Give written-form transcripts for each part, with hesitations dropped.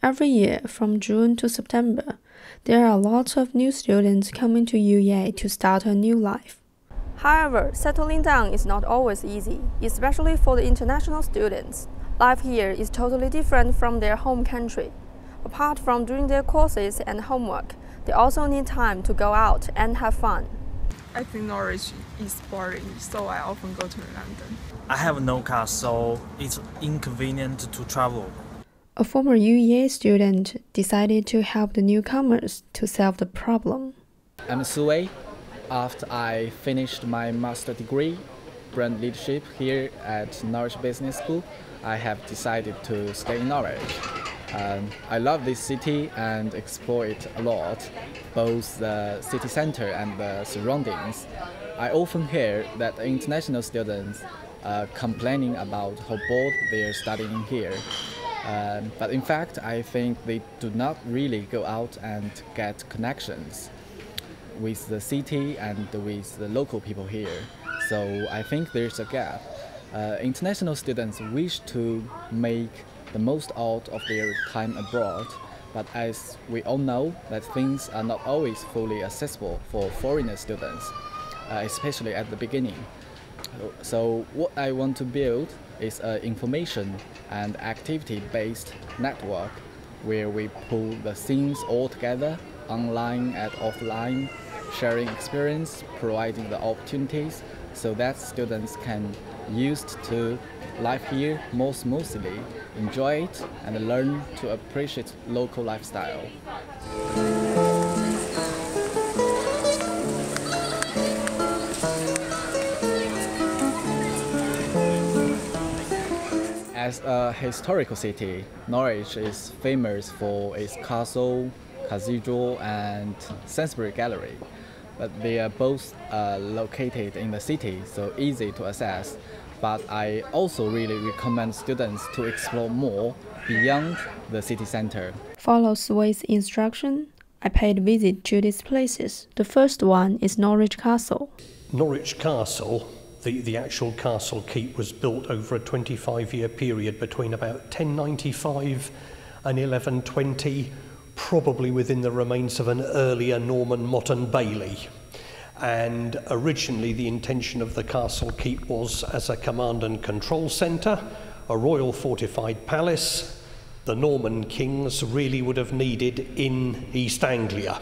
Every year, from June to September, there are lots of new students coming to UEA to start a new life. However, settling down is not always easy, especially for the international students. Life here is totally different from their home country. Apart from doing their courses and homework, they also need time to go out and have fun. I think Norwich is boring, so I often go to London. I have no car, so it's inconvenient to travel. A former UEA student decided to help the newcomers to solve the problem. I'm Sue. After I finished my master degree, brand leadership here at Norwich Business School, I have decided to stay in Norwich. I love this city and explore it a lot, both the city center and the surroundings. I often hear that international students are complaining about how bored they are studying here. But in fact, I think they do not really go out and get connections with the city and with the local people here. So I think there's a gap. International students wish to make the most out of their time abroad, but as we all know, that things are not always fully accessible for foreigner students, especially at the beginning. So what I want to build is an information and activity-based network where we pull the things all together, online and offline, sharing experience, providing the opportunities so that students can use to live here more smoothly, enjoy it, and learn to appreciate local lifestyle. As a historical city, Norwich is famous for its castle, cathedral, and Sainsbury Gallery. But they are both located in the city, so easy to access. But I also really recommend students to explore more beyond the city center. Follow Sue's instruction. I paid a visit to these places. The first one is Norwich Castle. Norwich Castle, the actual castle keep, was built over a 25-year period between about 1095 and 1120, probably within the remains of an earlier Norman motte and bailey. And originally the intention of the castle keep was as a command and control centre, a royal fortified palace the Norman kings really would have needed in East Anglia.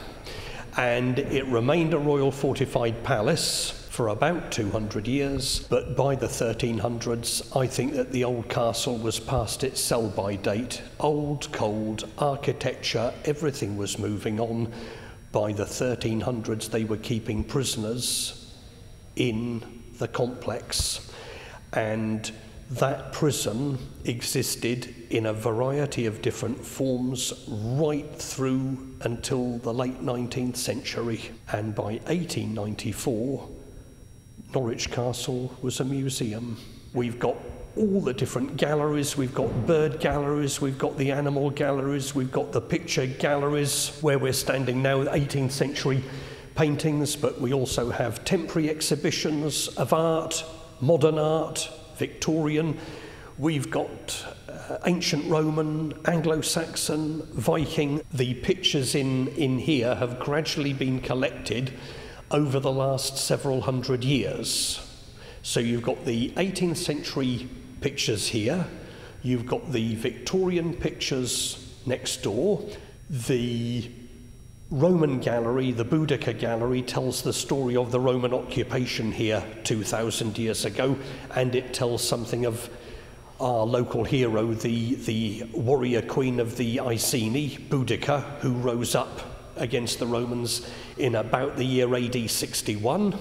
And it remained a royal fortified palace for about 200 years, but by the 1300s I think that the old castle was past its sell-by date. Old, cold, architecture, everything was moving on. By the 1300s they were keeping prisoners in the complex, and that prison existed in a variety of different forms right through until the late 19th century. And by 1894 Norwich Castle was a museum. We've got all the different galleries, we've got bird galleries, we've got the animal galleries, we've got the picture galleries where we're standing now, 18th century paintings, but we also have temporary exhibitions of art, modern art, Victorian. We've got ancient Roman, Anglo-Saxon, Viking. The pictures in here have gradually been collected over the last several hundred years. So you've got the 18th century pictures here, you've got the Victorian pictures next door. The Roman gallery, the Boudica gallery, tells the story of the Roman occupation here 2,000 years ago, and it tells something of our local hero, the warrior queen of the Iceni, Boudica, who rose up against the Romans in about the year AD 61.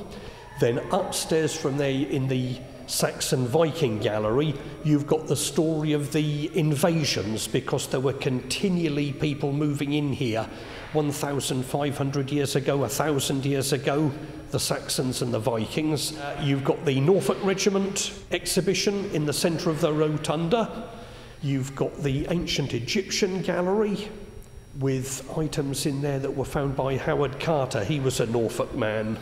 Then upstairs from there in the Saxon Viking gallery, you've got the story of the invasions, because there were continually people moving in here 1,500 years ago, 1,000 years ago, the Saxons and the Vikings. You've got the Norfolk Regiment exhibition in the centre of the rotunda. You've got the ancient Egyptian gallery with items in there that were found by Howard Carter. He was a Norfolk man.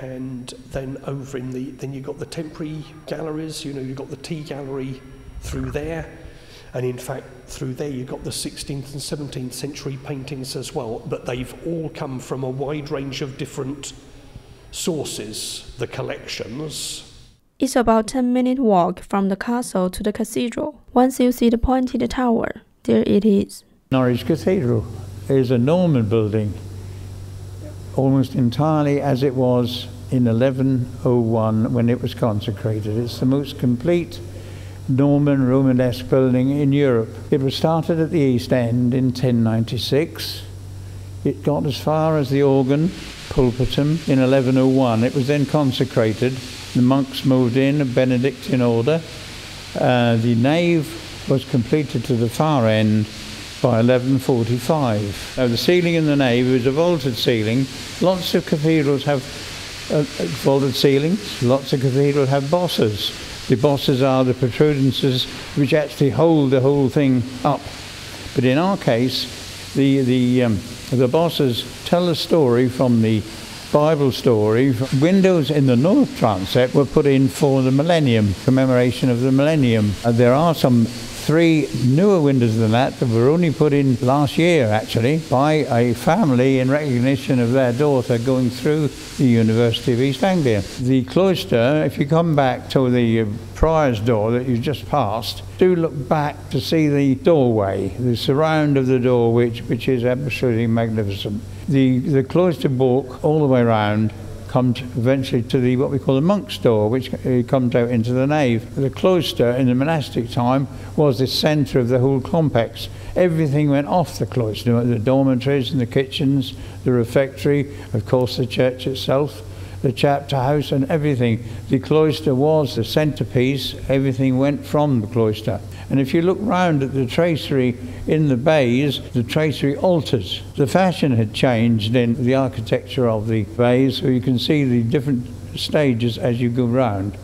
And then over then you've got the temporary galleries, you've got the tea gallery through there. And in fact, through there you've got the 16th and 17th century paintings as well, but they've all come from a wide range of different sources, the collections. It's about 10-minute walk from the castle to the cathedral. Once you see the pointed tower, there it is. Norwich Cathedral is a Norman building, almost entirely as it was in 1101 when it was consecrated. It's the most complete Norman Romanesque building in Europe. It was started at the East End in 1096. It got as far as the organ pulpitum in 1101. It was then consecrated. The monks moved in, a Benedictine order. The nave was completed to the far end by 1145. Now the ceiling in the nave is a vaulted ceiling. Lots of cathedrals have vaulted ceilings. Lots of cathedrals have bosses. The bosses are the protrudences which actually hold the whole thing up. But in our case, the bosses tell a story from the Bible story. Windows in the north transept were put in for the millennium, commemoration of the millennium. There are some 3 newer windows than that were only put in last year, actually, by a family in recognition of their daughter going through the University of East Anglia. The cloister, if you come back to the prior's door that you just passed, do look back to see the doorway, the surround of the door, which is absolutely magnificent. The cloister walk all the way around comes eventually to the what we call the monk's door, which comes out into the nave. The cloister in the monastic time was the centre of the whole complex. Everything went off the cloister, the dormitories and the kitchens, the refectory, of course the church itself, the chapter house and everything. The cloister was the centrepiece. Everything went from the cloister. And if you look round at the tracery in the bays, the tracery alters. The fashion had changed in the architecture of the bays, so you can see the different stages as you go round.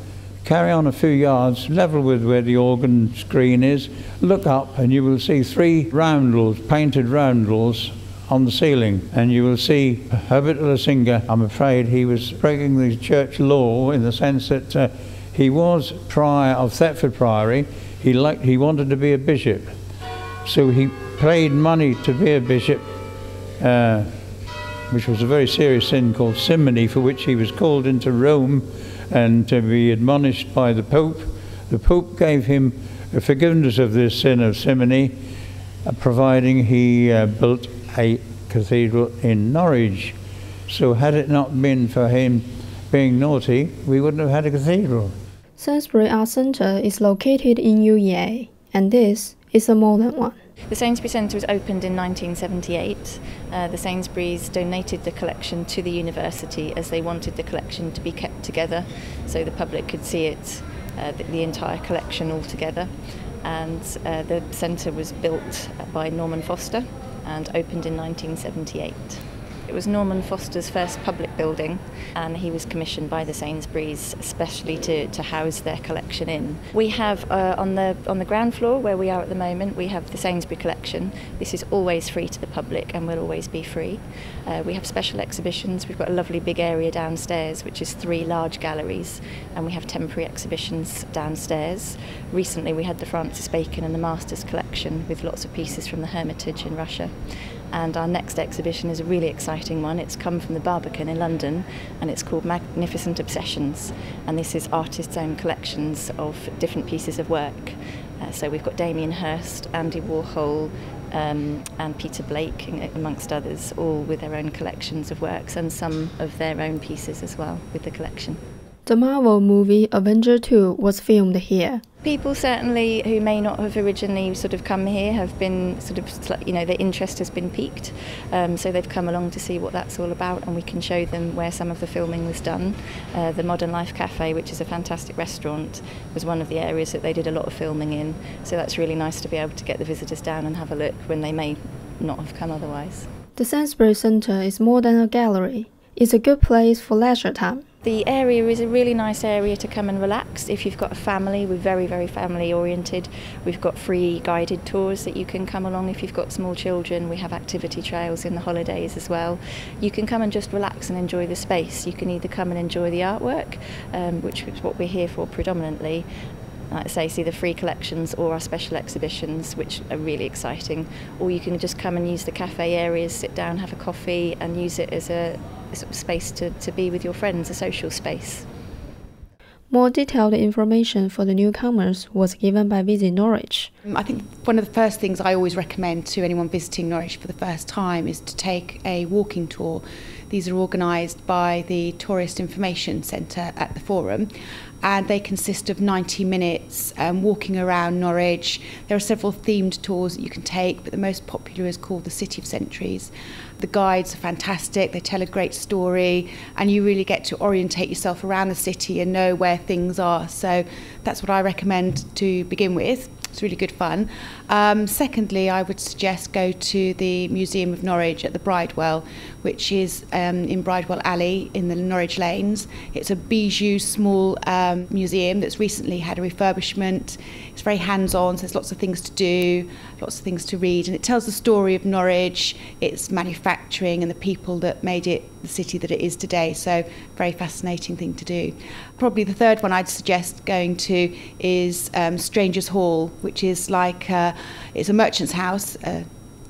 Carry on a few yards, level with where the organ screen is, look up and you will see 3 roundels, painted roundels on the ceiling, and you will see Herbert Lessinger. I'm afraid he was breaking the church law in the sense that he was prior of Thetford Priory. He wanted to be a bishop, so he paid money to be a bishop, which was a very serious sin called simony, for which he was called into Rome and to be admonished by the Pope. The Pope gave him a forgiveness of this sin of simony, providing he built a cathedral in Norwich. So had it not been for him being naughty, we wouldn't have had a cathedral. Sainsbury Art Centre is located in UEA, and this is a modern one. The Sainsbury Centre was opened in 1978. The Sainsburys donated the collection to the university as they wanted the collection to be kept together so the public could see it, the entire collection all together. And the centre was built by Norman Foster and opened in 1978. It was Norman Foster's first public building, and he was commissioned by the Sainsburys especially to house their collection in. We have on the ground floor where we are at the moment, we have the Sainsbury collection. This is always free to the public and will always be free. We have special exhibitions. We've got a lovely big area downstairs which is 3 large galleries, and we have temporary exhibitions downstairs. Recently we had the Francis Bacon and the Masters collection with lots of pieces from the Hermitage in Russia. And our next exhibition is a really exciting one. It's come from the Barbican in London, and it's called Magnificent Obsessions, and this is artists' own collections of different pieces of work. So we've got Damien Hirst, Andy Warhol and Peter Blake, amongst others, all with their own collections of works and some of their own pieces as well with the collection. The Marvel movie Avenger 2 was filmed here. People certainly who may not have originally sort of come here have been their interest has been piqued, so they've come along to see what that's all about, and we can show them where some of the filming was done. The Modern Life Cafe, which is a fantastic restaurant, was one of the areas that they did a lot of filming in, so that's really nice to be able to get the visitors down and have a look when they may not have come otherwise. The Sainsbury Centre is more than a gallery. It's a good place for leisure time. The area is a really nice area to come and relax. If you've got a family, we're very, very family oriented. We've got free guided tours that you can come along if you've got small children. We have activity trails in the holidays as well. You can come and just relax and enjoy the space. You can either come and enjoy the artwork, which is what we're here for predominantly, like I say, see the free collections or our special exhibitions, which are really exciting. Or you can just come and use the cafe areas, sit down, have a coffee, and use it as a sort of space to be with your friends, a social space. More detailed information for the newcomers was given by Visit Norwich. I think one of the first things I always recommend to anyone visiting Norwich for the first time is to take a walking tour. These are organised by the Tourist Information Centre at the Forum, and they consist of 90 minutes walking around Norwich. There are several themed tours that you can take, but the most popular is called the City of Centuries. The guides are fantastic, they tell a great story, and you really get to orientate yourself around the city and know where things are. So that's what I recommend to begin with. It's really good fun. Secondly, I would suggest go to the Museum of Norwich at the Bridewell, which is in Bridewell Alley in the Norwich Lanes. It's a bijou small museum that's recently had a refurbishment. It's very hands-on, so there's lots of things to do, lots of things to read, and it tells the story of Norwich, its manufacturing and the people that made it the city that it is today. So very fascinating thing to do. Probably the third one I'd suggest going to is Strangers Hall, which is like it's a merchant's house, a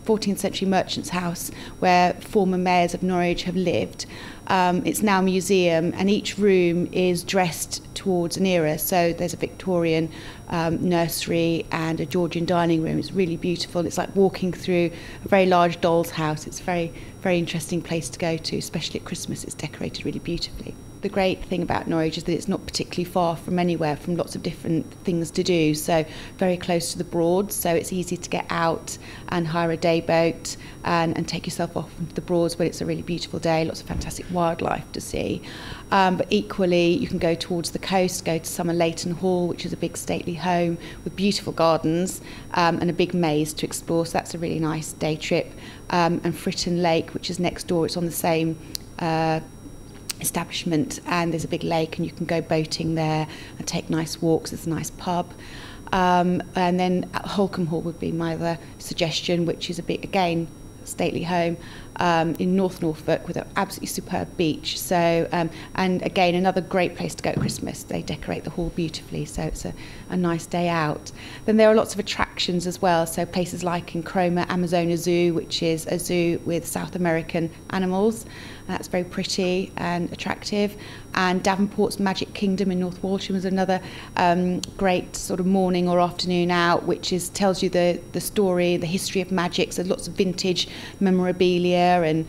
14th century merchant's house where former mayors of Norwich have lived. It's now a museum, and each room is dressed towards an era. So there's a Victorian nursery and a Georgian dining room. It's really beautiful. It's like walking through a very large doll's house. It's a very, very interesting place to go to, especially at Christmas. It's decorated really beautifully. The great thing about Norwich is that it's not particularly far from anywhere, from lots of different things to do. So very close to the Broads, so it's easy to get out and hire a day boat and take yourself off into the Broads when it's a really beautiful day, lots of fantastic wildlife to see. But equally, you can go towards the coast, go to Summer Leighton Hall, which is a big stately home with beautiful gardens and a big maze to explore, so that's a really nice day trip. And Fritton Lake, which is next door, it's on the same establishment, and there's a big lake and you can go boating there and take nice walks. There's a nice pub. And then Holcombe Hall would be my other suggestion, which is a big, again, stately home in North Norfolk with an absolutely superb beach. So, and again, another great place to go at Christmas. They decorate the hall beautifully, so it's a nice day out. Then there are lots of attractions as well. So places like in Cromer, Amazona Zoo, which is a zoo with South American animals. That's very pretty and attractive. And Davenport's Magic Kingdom in North Walsham is another great sort of morning or afternoon out, which tells you the story, the history of magic. So lots of vintage memorabilia and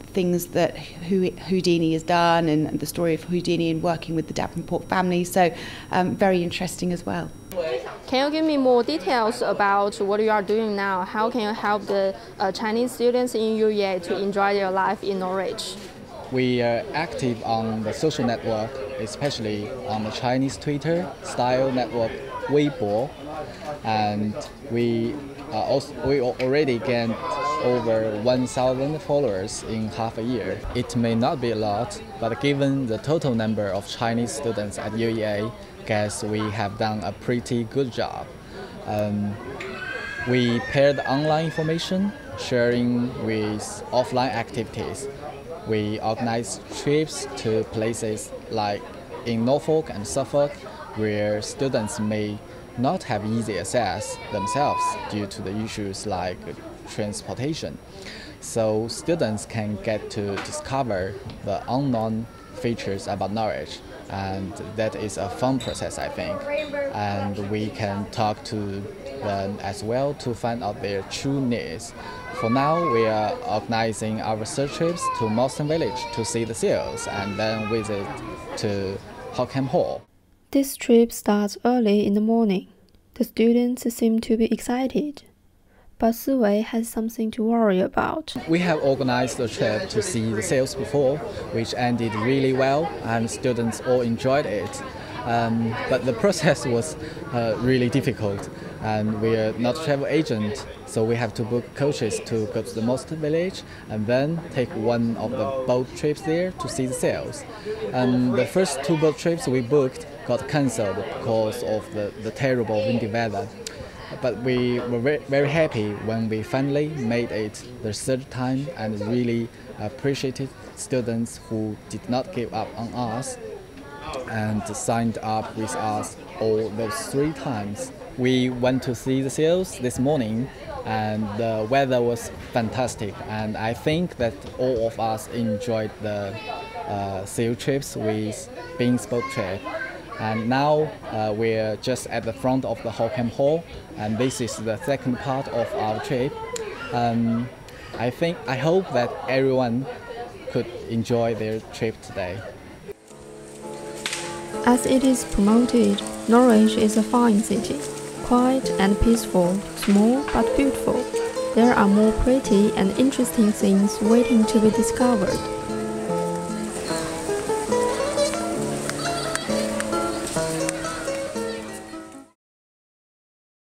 things that Houdini has done, and the story of Houdini and working with the Davenport family. So very interesting as well. Can you give me more details about what you are doing now? How can you help the Chinese students in UEA to enjoy their life in Norwich? We are active on the social network, especially on the Chinese Twitter style network Weibo, and we already gained over 1,000 followers in half a year. It may not be a lot, but given the total number of Chinese students at UEA, guess we have done a pretty good job. We paired online information, sharing with offline activities. We organize trips to places like in Norfolk and Suffolk, where students may not have easy access themselves due to the issues like transportation. So students can get to discover the unknown features about Norwich, and that is a fun process, I think. And we can talk to them as well to find out their true needs. For now, we are organizing our research trips to Moston Village to see the seals, and then visit to Holcombe Hall. This trip starts early in the morning. The students seem to be excited, but Siwei has something to worry about. We have organized a trip to see the sales before, which ended really well, and students all enjoyed it. But the process was really difficult, and we are not a travel agent, so we have to book coaches to go to the Moston Village and then take one of the boat trips there to see the sales. And the first two boat trips we booked got cancelled because of the terrible windy weather. But we were very happy when we finally made it the third time, and really appreciated students who did not give up on us and signed up with us all those 3 times. We went to see the seals this morning, and the weather was fantastic. And I think that all of us enjoyed the seal trips with Bean's boat trip. And now we're just at the front of the Holkham Hall, and this is the second part of our trip. I hope that everyone could enjoy their trip today. As it is promoted, Norwich is a fine city, quiet and peaceful, small but beautiful. There are more pretty and interesting things waiting to be discovered.